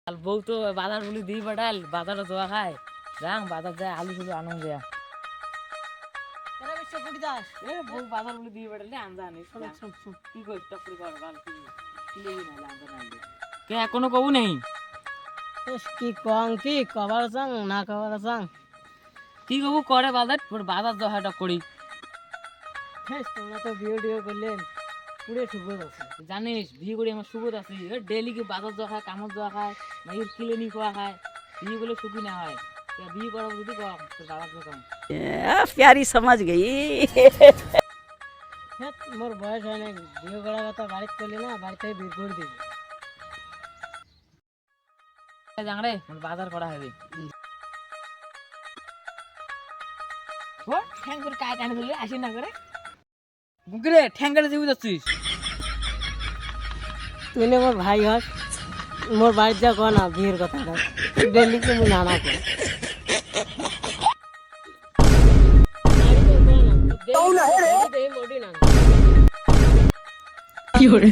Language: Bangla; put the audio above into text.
বউ তো বাজার বলি দিই পাঠাল বাজারে জোয়া খায় যাং বাজার যায় আলু শুধু আনন্দ দেয়া বউ বাজার বলি দিয়ে পাঠাল আনজা আনি কি করিস টপরি কর ভালো কিলে না আনজা আনবে কে এখনো কবু নেই কি কং কি কবার চাং না কবার চাং কি কবু করে বাজার বাজার জহাটা করি তোমরা তো ভিডিও করলেন পুরে সুবোধ আছে জানিস বিয়ে করে আমার সুবোধ আছে ডেলি কি বাজার যাওয়া খায় কামত যাওয়া খায় মাইর কিলে নি খাওয়া খায় বিয়ে করলে সুখী না হয় বিয়ে করা যদি কম তোর বাবার কম प्यारी समझ गई মোর বয়স হয় না বিয়ে করার কথা বাড়িতে করলি না বাড়ি থেকে বের করে দিবি জান রে বাজার করা হবে ঠ্যাং করে কায় টানে ধরলে আসি না করে বুকরে ঠ্যাং করে দিয়ে যাচ্ছিস তুই না মোর ভাই হস মোর বাড়িতে যা কো না বিয়ের কথাটা ডেলি তুমি নানা কর কি করে